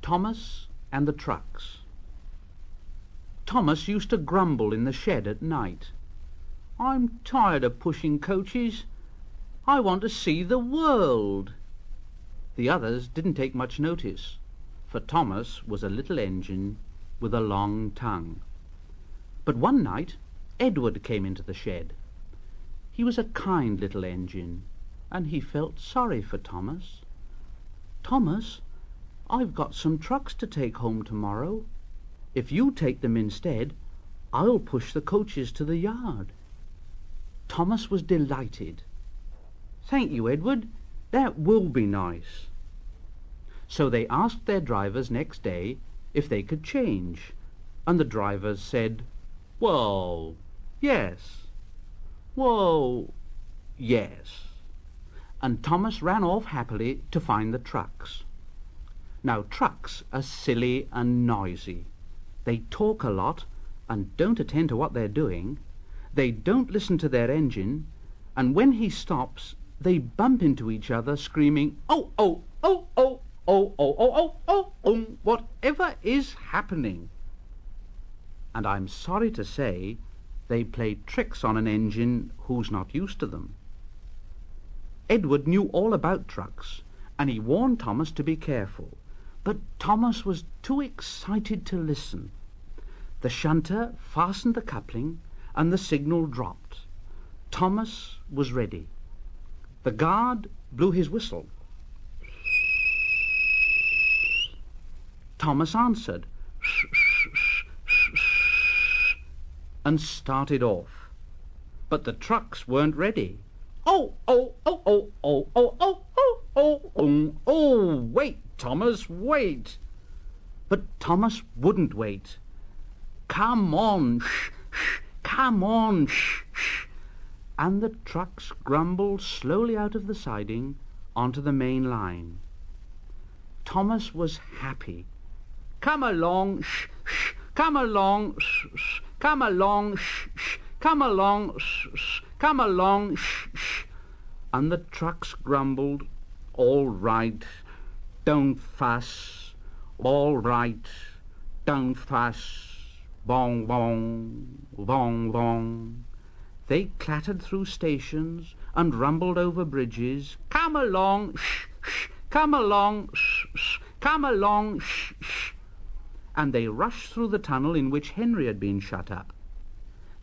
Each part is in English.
Thomas and the Trucks. Thomas used to grumble in the shed at night. "I'm tired of pushing coaches. I want to see the world." The others didn't take much notice, for Thomas was a little engine with a long tongue. But one night Edward came into the shed. He was a kind little engine, and he felt sorry for Thomas. "Thomas, I've got some trucks to take home tomorrow. If you take them instead, I'll push the coaches to the yard." Thomas was delighted. "Thank you, Edward. That will be nice." So they asked their drivers next day if they could change, and the drivers said, "Well, yes. Well, yes." And Thomas ran off happily to find the trucks. Now, trucks are silly and noisy. They talk a lot and don't attend to what they're doing. They don't listen to their engine, and when he stops, they bump into each other, screaming, "Oh, oh, oh, oh, oh, oh, oh, oh, oh, whatever is happening?" And I'm sorry to say they play tricks on an engine who's not used to them. Edward knew all about trucks, and he warned Thomas to be careful. But Thomas was too excited to listen. The shunter fastened the coupling, and the signal dropped. Thomas was ready. The guard blew his whistle. Thomas answered and started off. But the trucks weren't ready. "Oh, oh, oh, oh, oh, oh, oh, oh, oh, oh, oh, wait, Thomas, wait." But Thomas wouldn't wait. "Come on, come on, and the trucks grumbled slowly out of the siding onto the main line. Thomas was happy. "Come along, come along, come along, come along, come along, and the trucks grumbled, "All right, don't fuss, all right, don't fuss, bong, bong, bong, bong." They clattered through stations and rumbled over bridges. "Come along, come along, come along, and they rushed through the tunnel in which Henry had been shut up.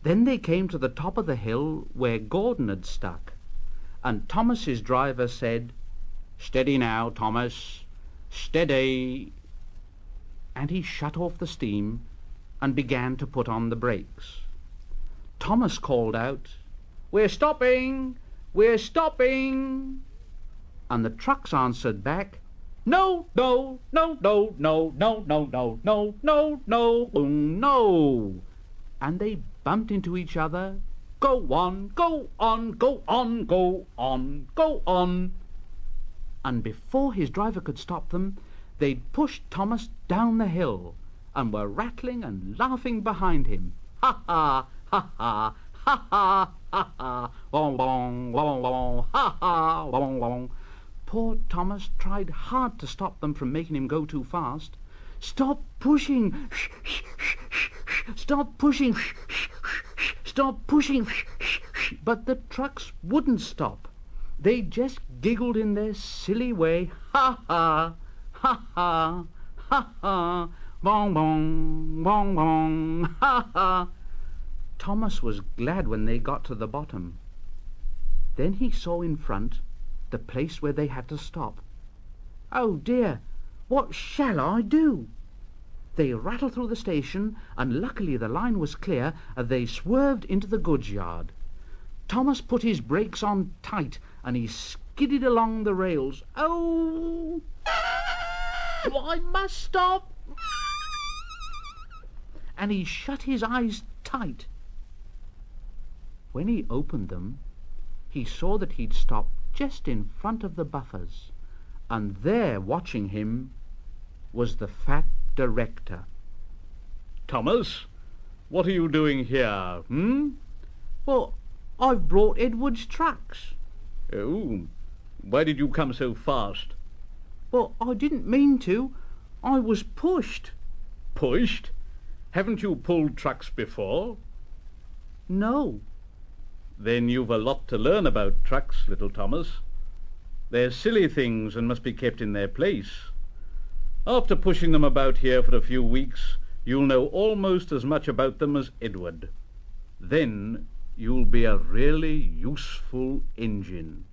Then they came to the top of the hill where Gordon had stuck, and Thomas's driver said, "Steady now, Thomas, steady," and he shut off the steam and began to put on the brakes. Thomas called out, "We're stopping, we're stopping," and the trucks answered back, "No, no, no, no, no, no, no, no, no, no, no, no," and they bumped into each other. "Go on, go on, go on, go on, go on," and before his driver could stop them, they'd pushed Thomas down the hill and were rattling and laughing behind him. "Ha ha, ha ha, ha ha, ha ha, long, long, long, long, ha ha, long, long." Poor Thomas tried hard to stop them from making him go too fast. "Stop pushing! Stop pushing! Stop pushing!" But the trucks wouldn't stop. They just giggled in their silly way. "Ha ha, ha ha, ha ha, bong bong, bong bong, ha ha." Thomas was glad when they got to the bottom. Then he saw in front the place where they had to stop. "Oh dear, what shall I do?" They rattled through the station, and luckily the line was clear, and they swerved into the goods yard. Thomas put his brakes on tight, and he skidded along the rails. "Oh, I must stop!" And he shut his eyes tight. When he opened them, he saw that he'd stopped just in front of the buffers, and there, watching him, was the fat director. "Thomas, what are you doing here, "Well, I've brought Edward's trucks." "Oh, why did you come so fast?" "Well, I didn't mean to. I was pushed. Pushed? Haven't you pulled trucks before? No. Then you've a lot to learn about trucks, little Thomas. They're silly things and must be kept in their place. After pushing them about here for a few weeks, you'll know almost as much about them as Edward. Then you'll be a really useful engine.